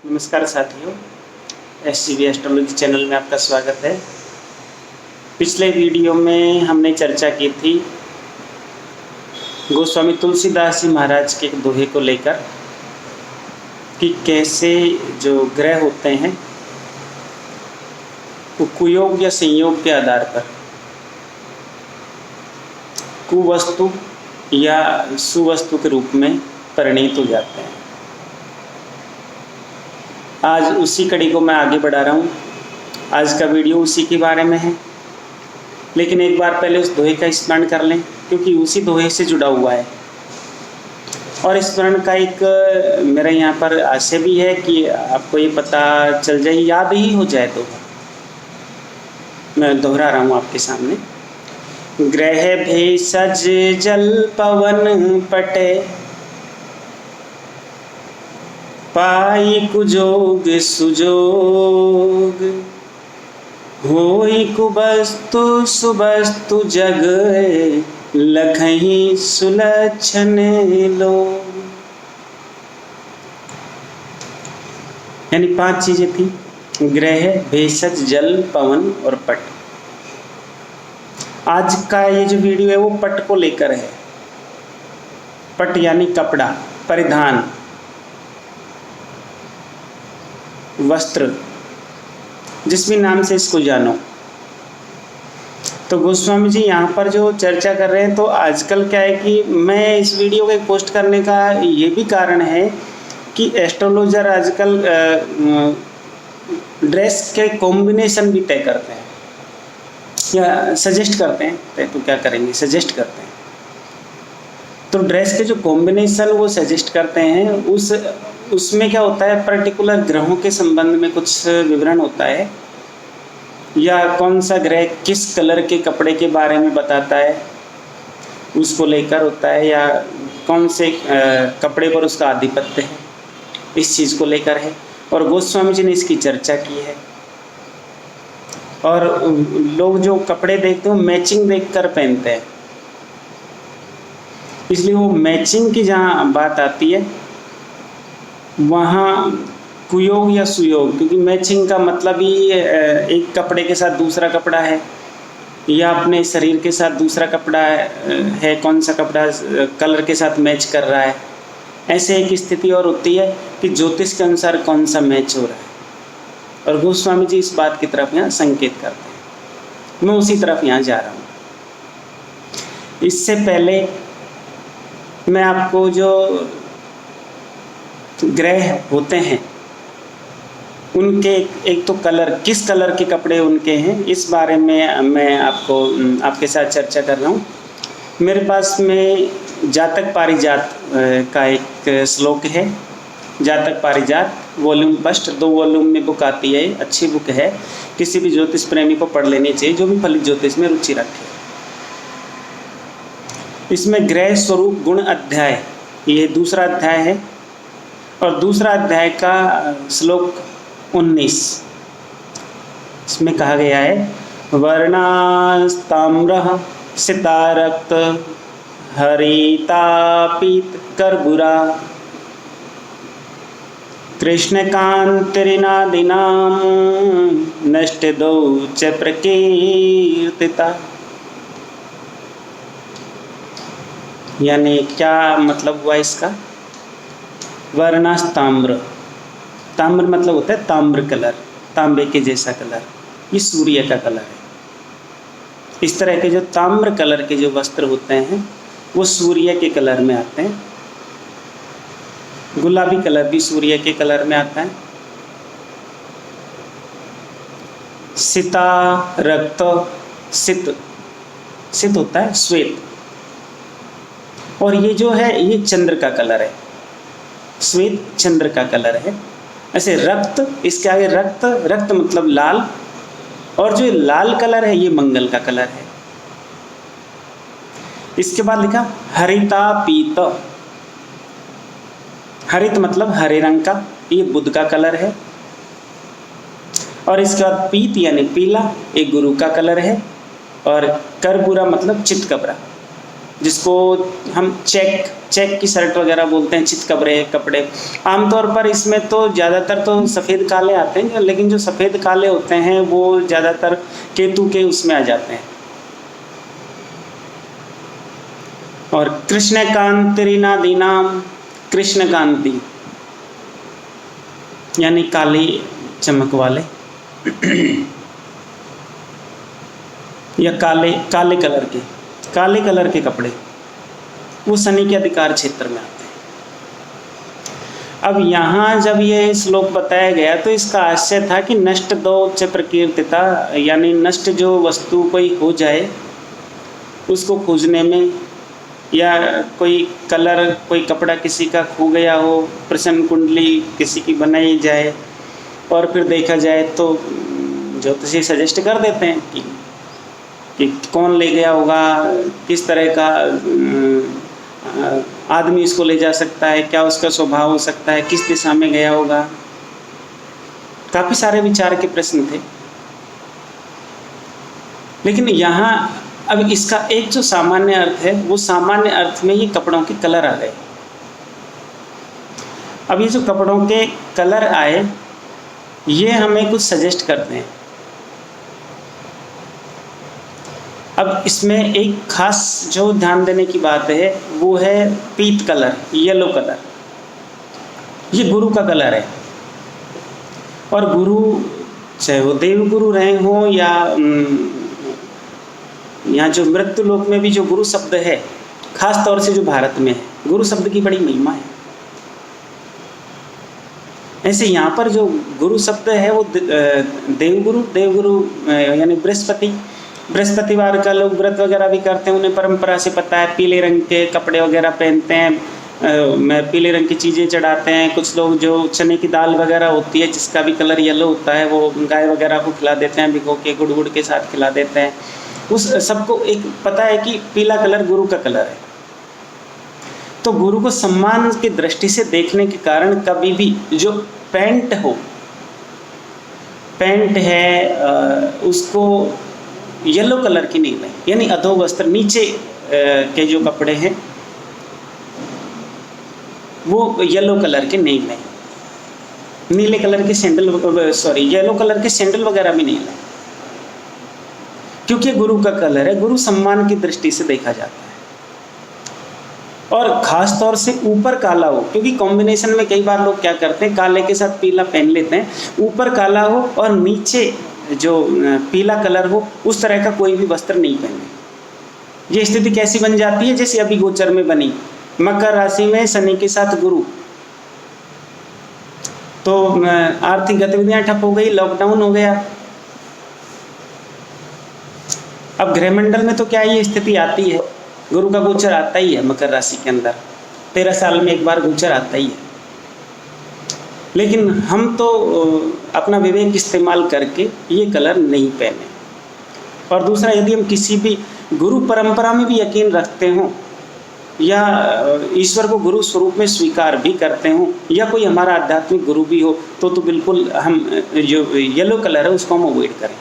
नमस्कार साथियों, SCB astrology channel में आपका स्वागत है। पिछले वीडियो में हमने चर्चा की थी गोस्वामी तुलसीदास जी महाराज के दोहे को लेकर कि कैसे जो ग्रह होते हैं वो कुयोग या संयोग के आधार पर कुवस्तु या सुवस्तु के रूप में परिणित हो जाते हैं। आज उसी कड़ी को मैं आगे बढ़ा रहा हूँ। आज का वीडियो उसी के बारे में है, लेकिन एक बार पहले उस दोहे का स्मरण कर लें क्योंकि उसी दोहे से जुड़ा हुआ है। और इस स्मरण का एक मेरा यहाँ पर आशय भी है कि आपको ये पता चल जाए, याद ही हो जाए। तो मैं दोहरा रहा हूँ आपके सामने। ग्रह भेषज जल पवन पटे, पाई कुजोग सुजोग, होई कुबस्तु सुबस्तु जग, लखहि सुलक्षण लो। यानी 5 चीजें थी: ग्रह, भेषज, जल, पवन और पट। आज का ये जो वीडियो है वो पट को लेकर है। पट यानी कपड़ा, परिधान, वस्त्र, जिस भी नाम से इसको जानो। तो गोस्वामी जी यहाँ पर जो चर्चा कर रहे हैं, तो आजकल क्या है कि मैं इस वीडियो को पोस्ट करने का ये भी कारण है कि एस्ट्रोलॉजर आजकल ड्रेस के कॉम्बिनेशन भी तय करते हैं या सजेस्ट करते हैं। तय तो क्या करेंगे, सजेस्ट करते हैं। तो ड्रेस के जो कॉम्बिनेशन वो सजेस्ट करते हैं, उसमें क्या होता है, पर्टिकुलर ग्रहों के संबंध में कुछ विवरण होता है, या कौन सा ग्रह किस कलर के कपड़े के बारे में बताता है उसको लेकर होता है, या कौन से कपड़े पर उसका आधिपत्य है, इस चीज़ को लेकर है। और गोस्वामी जी ने इसकी चर्चा की है। और लोग जो कपड़े देखते हैं मैचिंग देखकर पहनते हैं, इसलिए वो मैचिंग की जहाँ बात आती है वहाँ कुयोग या सुयोग, क्योंकि मैचिंग का मतलब ही एक कपड़े के साथ दूसरा कपड़ा है या अपने शरीर के साथ दूसरा कपड़ा है, कौन सा कपड़ा कलर के साथ मैच कर रहा है। ऐसे एक स्थिति और होती है कि ज्योतिष के अनुसार कौन सा मैच हो रहा है। और गोस्वामी जी इस बात की तरफ यहाँ संकेत करते हैं। मैं उसी तरफ यहाँ जा रहा हूँ। इससे पहले मैं आपको जो ग्रह होते हैं उनके एक तो कलर, किस कलर के कपड़े उनके हैं, इस बारे में मैं आपके साथ चर्चा कर रहा हूँ। मेरे पास में जातक पारिजात का एक श्लोक है। जातक पारिजात वॉल्यूम फर्स्ट, 2 वॉल्यूम में बुक आती है, अच्छी बुक है, किसी भी ज्योतिष प्रेमी को पढ़ लेनी चाहिए जो भी फलित ज्योतिष में रुचि रखे। इसमें ग्रह स्वरूप गुण अध्याय, ये दूसरा अध्याय है, और दूसरा अध्याय का श्लोक 19, इसमें कहा गया है: वर्णास्ताम्रः सितारक्त हरितापीत कर्बुरा, कृष्णकांतिरिनादिनाम नष्टदौ च प्रकीर्तिता। यानी क्या मतलब हुआ इसका? वर्णास्ताम्र, ताम्र मतलब होता है ताम्र कलर, तांबे के जैसा कलर, ये सूर्य का कलर है। इस तरह के जो ताम्र कलर के जो वस्त्र होते हैं वो सूर्य के कलर में आते हैं। गुलाबी कलर भी सूर्य के कलर में आता है। सिता रक्त, सित, सित होता है श्वेत, और ये जो है ये चंद्र का कलर है। श्वेत चंद्र का कलर है। ऐसे रक्त, इसके आगे रक्त, रक्त मतलब लाल, और जो लाल कलर है ये मंगल का कलर है। इसके बाद लिखा हरिता पीत, हरित मतलब हरे रंग का, ये बुध का कलर है। और इसके बाद पीत यानी पीला, ये गुरु का कलर है। और कर्बूरा मतलब चितकबरा, जिसको हम चेक की शर्ट वगैरह बोलते हैं, चितकबरे कपड़े। आमतौर पर इसमें तो ज़्यादातर तो सफ़ेद काले आते हैं, लेकिन जो सफ़ेद काले होते हैं वो ज़्यादातर केतु के उसमें आ जाते हैं। और कृष्णकांतिनादीनाम, कृष्णकांति यानी काली चमक वाले या काले कलर के कपड़े, वो शनि के अधिकार क्षेत्र में आते हैं। अब यहाँ जब ये श्लोक बताया गया तो इसका आशय था कि नष्ट दो च प्रकीर्तिता, यानी नष्ट जो वस्तु कोई हो जाए उसको खोजने में, या कोई कलर, कोई कपड़ा किसी का खो गया हो, प्रसन्न कुंडली किसी की बनाई जाए और फिर देखा जाए तो ज्योतिषी सजेस्ट कर देते हैं कि कौन ले गया होगा, किस तरह का आदमी इसको ले जा सकता है, क्या उसका स्वभाव हो सकता है, किस दिशा में गया होगा। काफ़ी सारे विचार के प्रश्न थे। लेकिन यहाँ अब इसका एक जो सामान्य अर्थ है, वो सामान्य अर्थ में ये कपड़ों के कलर आ गए। अब ये जो कपड़ों के कलर आए, ये हमें कुछ सजेस्ट करते हैं। अब इसमें एक खास जो ध्यान देने की बात है वो है पीत कलर, येलो कलर। ये गुरु का कलर है, और गुरु चाहे वो देव गुरु रहे हों या यहाँ जो मृत्यु लोक में भी जो गुरु शब्द है, खास तौर से जो भारत में है, गुरु शब्द की बड़ी महिमा है। ऐसे यहाँ पर जो गुरु शब्द है वो देवगुरु यानी बृहस्पतिवार का लोग व्रत वगैरह भी करते हैं, उन्हें परंपरा से पता है, पीले रंग के कपड़े वगैरह पहनते हैं, पीले रंग की चीज़ें चढ़ाते हैं। कुछ लोग जो चने की दाल वगैरह होती है जिसका भी कलर येलो होता है, वो गाय वगैरह को खिला देते हैं, भिगो के गुड़ के साथ खिला देते हैं। उस सबको एक पता है कि पीला कलर गुरु का कलर है। तो गुरु को सम्मान की दृष्टि से देखने के कारण कभी भी जो पैंट है उसको येलो कलर की नहीं लें, यानी अधो वस्त्र नीचे के जो कपड़े हैं वो येलो कलर के नहीं लें। नीले कलर के येलो कलर के सैंडल वगैरह भी नहीं लें, क्योंकि गुरु का कलर है, गुरु सम्मान की दृष्टि से देखा जाता है। और ख़ास तौर से ऊपर काला हो, क्योंकि कॉम्बिनेशन में कई बार लोग क्या करते हैं, काले के साथ पीला पहन लेते हैं। ऊपर काला हो और नीचे जो पीला कलर हो, उस तरह का कोई भी वस्त्र नहीं पहने। ये स्थिति कैसी बन जाती है, जैसे अभी गोचर में बनी, मकर राशि में शनि के साथ गुरु, तो आर्थिक गतिविधियां ठप हो गई, लॉकडाउन हो गया। अब गृहमंडल में तो क्या ये स्थिति आती है, गुरु का गोचर आता ही है मकर राशि के अंदर, 13 साल में एक बार गोचर आता ही है। लेकिन हम तो अपना विवेक इस्तेमाल करके ये कलर नहीं पहने। और दूसरा, यदि हम किसी भी गुरु परंपरा में भी यकीन रखते हों या ईश्वर को गुरु स्वरूप में स्वीकार भी करते हों, या कोई हमारा आध्यात्मिक गुरु भी हो, तो बिल्कुल हम जो येलो कलर है उसको हम अवॉइड करें।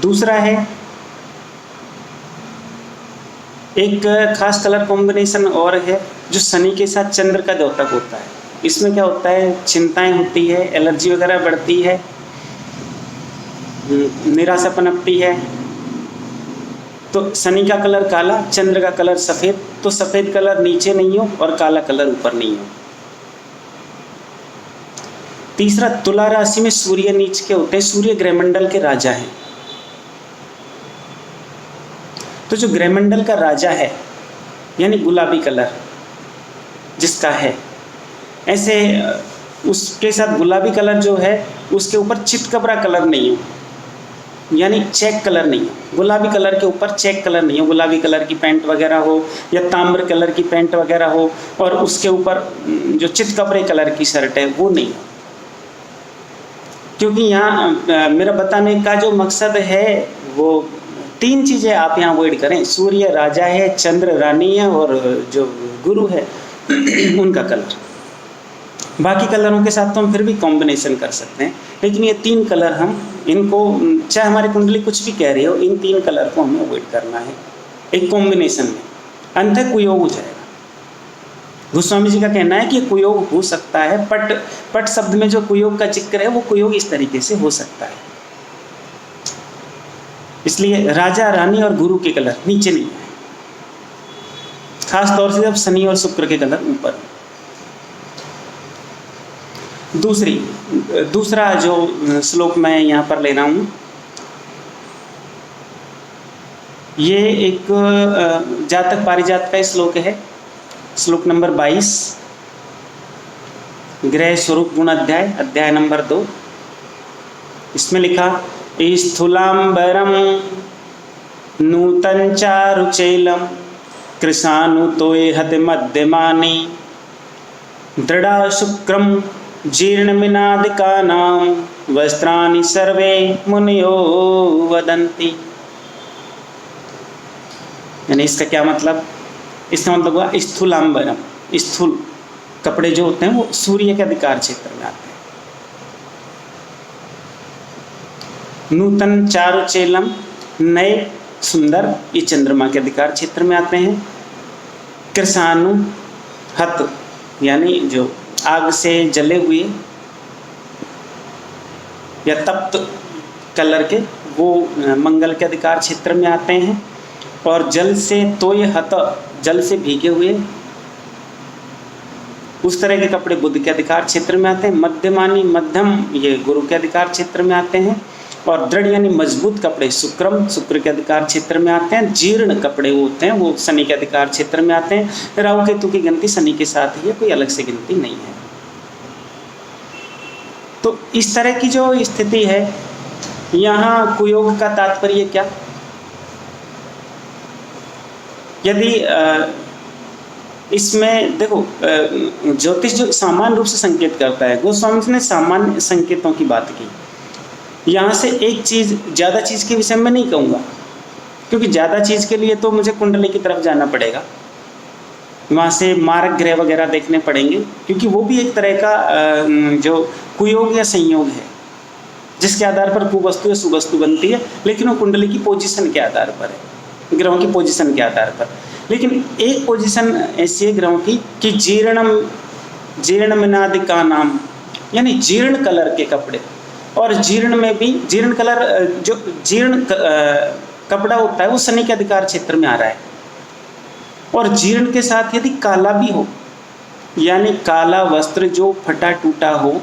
दूसरा है, एक खास कलर कॉम्बिनेशन और है जो शनि के साथ चंद्र का द्योतक होता है। इसमें क्या होता है, चिंताएं होती है, एलर्जी वगैरह बढ़ती है, निराशा पनपती है। तो शनि का कलर काला, चंद्र का कलर सफ़ेद, तो सफ़ेद कलर नीचे नहीं हो और काला कलर ऊपर नहीं हो। तीसरा, तुला राशि में सूर्य नीच के होते हैं, सूर्य गृहमंडल के राजा हैं। तो जो गृहमंडल का राजा है, यानी गुलाबी कलर जिसका है, ऐसे उसके साथ गुलाबी कलर जो है उसके ऊपर चितकबरा कलर नहीं हो, यानी चेक कलर नहीं हो। गुलाबी कलर के ऊपर चेक कलर नहीं हो, गुलाबी कलर की पैंट वगैरह हो या ताम्र कलर की पैंट वगैरह हो, और उसके ऊपर जो चितकबरे कलर की शर्ट है वो नहीं हो। क्योंकि यहाँ मेरा बताने का जो मकसद है वो 3 चीज़ें आप यहाँ अवॉइड करें। सूर्य राजा है, चंद्र रानी है, और जो गुरु है उनका कलर, बाकी कलरों के साथ तो हम फिर भी कॉम्बिनेशन कर सकते हैं, लेकिन ये 3 कलर हम इनको, चाहे हमारी कुंडली कुछ भी कह रही हो, इन 3 कलर को हमें अवॉइड करना है एक कॉम्बिनेशन में, अन्यथा कुयोग हो जाएगा। गोस्वामी जी का कहना है कि कुयोग हो सकता है, पट शब्द में जो कुयोग का जिक्र है वो कुयोग इस तरीके से हो सकता है। इसलिए राजा रानी और गुरु के कलर नीचे नहीं है, खास तौर से जब शनि और शुक्र के कलर ऊपर। दूसरा जो श्लोक मैं यहाँ पर ले रहा हूँ, ये एक जातक पारिजात का श्लोक है, श्लोक नंबर 22, ग्रह स्वरूप गुण अध्याय, अध्याय नंबर 2। इसमें लिखा, स्थूलांबरम नूतन चारुचैलम कृशानुतोयहत मध्यमानि दृढ़ा शुक्रम जीर्णमिनादिकानां वस्त्राणि सर्वे मुनयो वदन्ति। यानी इसका क्या मतलब? इसका मतलब हुआ स्थूलांबरम, स्थूल कपड़े जो होते हैं वो सूर्य के अधिकार क्षेत्र में आते हैं। नूतन चारुचैलम, नए सुंदर, ये चंद्रमा के अधिकार क्षेत्र में आते हैं। कृशानु हत, यानी जो आग से जले हुए या तप्त कलर के, वो मंगल के अधिकार क्षेत्र में आते हैं। और जल से तोय हत, जल से भीगे हुए, उस तरह के कपड़े बुध के अधिकार क्षेत्र में आते हैं। मध्यमानी, मध्यम, ये गुरु के अधिकार क्षेत्र में आते हैं। और दृढ़ यानी मजबूत कपड़े शुक्रम, शुक्र के अधिकार क्षेत्र में आते हैं। जीर्ण कपड़े वो होते हैं वो शनि के अधिकार क्षेत्र में आते हैं। राहु केतु की गिनती शनि के साथ ही है, कोई अलग से गिनती नहीं है। तो इस तरह की जो स्थिति है, यहाँ कुयोग का तात्पर्य क्या? यदि इसमें देखो, ज्योतिष जो सामान्य रूप से संकेत करता है, गोस्वामी जी ने सामान्य संकेतों की बात की। यहाँ से एक चीज़, ज़्यादा चीज़ के विषय में नहीं कहूँगा, क्योंकि ज़्यादा चीज़ के लिए तो मुझे कुंडली की तरफ जाना पड़ेगा, वहाँ से मार्ग ग्रह वगैरह देखने पड़ेंगे, क्योंकि वो भी एक तरह का जो कुयोग या संयोग है, जिसके आधार पर कुवस्तु या सुवस्तु बनती है, लेकिन वो कुंडली की पोजीशन के आधार पर है, ग्रहों की पोजीशन के आधार पर। लेकिन एक पोजीशन ऐसी है ग्रहों की कि जीर्णमिनादिका नाम, यानी जीर्ण कलर के कपड़े। और जीर्ण में भी, जीर्ण कलर, जो जीर्ण कपड़ा होता है वो शनि के अधिकार क्षेत्र में आ रहा है। और जीर्ण के साथ यदि काला भी हो, यानी काला वस्त्र जो फटा टूटा हो,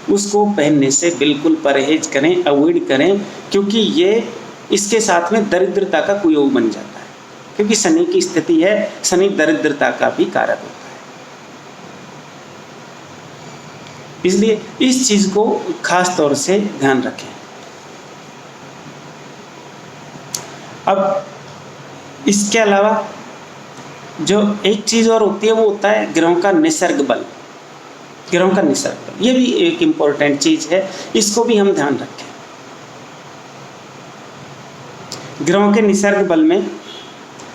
उसको पहनने से बिल्कुल परहेज करें, अवॉइड करें, क्योंकि ये इसके साथ में दरिद्रता का कुयोग बन जाता है, क्योंकि शनि की स्थिति है, शनि दरिद्रता का भी कारक होता है। इसलिए इस चीज़ को खास तौर से ध्यान रखें। अब इसके अलावा जो एक चीज़ और होती है वो होता है ग्रहों का निसर्ग बल। ग्रहों का निसर्ग बल, ये भी एक इम्पोर्टेंट चीज़ है, इसको भी हम ध्यान रखें। ग्रहों के निसर्ग बल में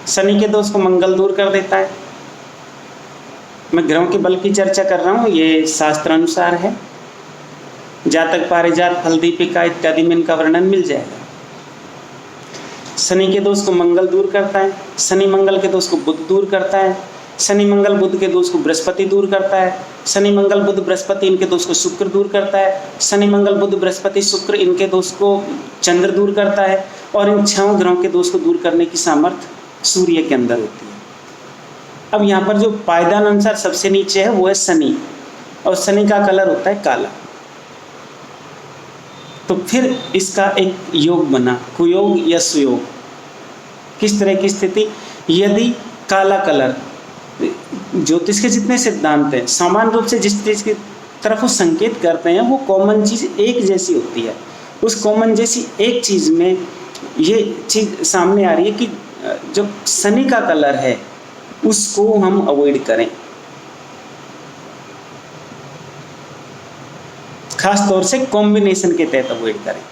शनि के दोष को मंगल दूर कर देता है। मैं ग्रहों के बल की चर्चा कर रहा हूँ, ये शास्त्र अनुसार है। जातक पारिजात, फल दीपिका इत्यादि में इनका वर्णन मिल जाएगा। शनि के दोष को मंगल दूर करता है, शनि मंगल के दोष को बुध दूर करता है, शनि मंगल बुध के दोष को बृहस्पति दूर करता है, शनि मंगल बुध बृहस्पति इनके दोष को शुक्र दूर करता है, शनि मंगल बुध बृहस्पति शुक्र इनके दोष को चंद्र दूर करता है। और इन 6 ग्रहों के दोष को दूर करने की सामर्थ्य सूर्य के अंदर होती है। अब यहाँ पर जो पायदान अनुसार सबसे नीचे है वो है शनि, और शनि का कलर होता है काला। तो फिर इसका एक योग बना, कुयोग या सुयोग। किस तरह की स्थिति? यदि काला कलर, ज्योतिष के जितने सिद्धांत हैं सामान्य रूप से जिस चीज़ की तरफ वो संकेत करते हैं वो कॉमन चीज़ एक जैसी होती है। उस कॉमन जैसी एक चीज़ में ये चीज़ सामने आ रही है कि जो शनि का कलर है उसको हम अवॉइड करें, खास तौर से कॉम्बिनेशन के तहत अवॉइड करें।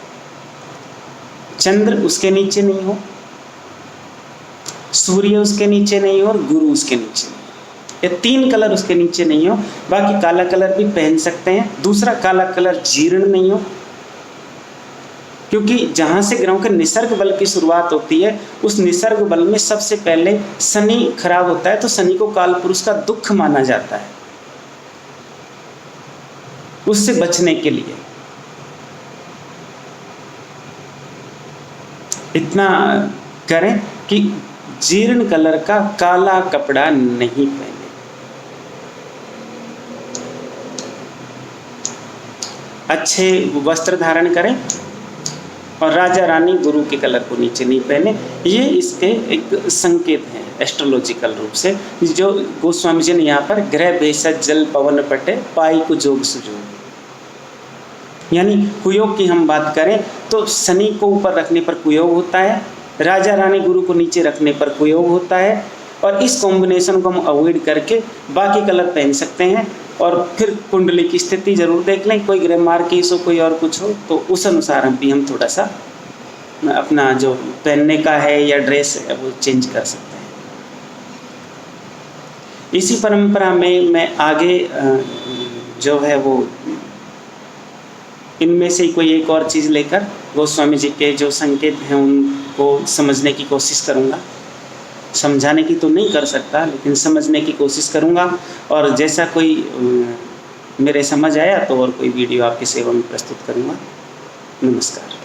चंद्र उसके नीचे नहीं हो, सूर्य उसके नीचे नहीं हो, और गुरु उसके नीचे नहीं हो। ये 3 कलर उसके नीचे नहीं हो। बाकी काला कलर भी पहन सकते हैं। दूसरा, काला कलर जीर्ण नहीं हो, क्योंकि जहाँ से ग्रहों के निसर्ग बल की शुरुआत होती है, उस निसर्ग बल में सबसे पहले शनि खराब होता है, तो शनि को काल पुरुष का दुख माना जाता है। उससे बचने के लिए इतना करें कि जीर्ण कलर का काला कपड़ा नहीं पहने। अच्छे वस्त्र धारण करें और राजा रानी गुरु के कलर को नीचे नहीं पहने। ये इसके एक संकेत हैं एस्ट्रोलॉजिकल रूप से, जो गोस्वामी जी ने यहाँ पर ग्रह भेषज जल पवन पटे पाई को जोग सुजोग, यानी कुयोग की हम बात करें तो शनि को ऊपर रखने पर कुयोग होता है, राजा रानी गुरु को नीचे रखने पर कुयोग होता है। और इस कॉम्बिनेशन को हम अवॉइड करके बाकी कलर पहन सकते हैं। और फिर कुंडली की स्थिति जरूर देख लें, कोई ग्रह मार्किस हो, कोई और कुछ हो, तो उस अनुसार भी हम थोड़ा सा अपना जो पहनने का है या ड्रेस है वो चेंज कर सकते हैं। इसी परंपरा में मैं आगे जो है वो इनमें से कोई एक और चीज़ लेकर गोस्वामी जी के जो संकेत हैं उनको समझने की कोशिश करूँगा। समझाने की तो नहीं कर सकता, लेकिन समझने की कोशिश करूँगा। और जैसा कोई मेरे समझ आया तो और कोई वीडियो आपकी सेवा में प्रस्तुत करूँगा। नमस्कार।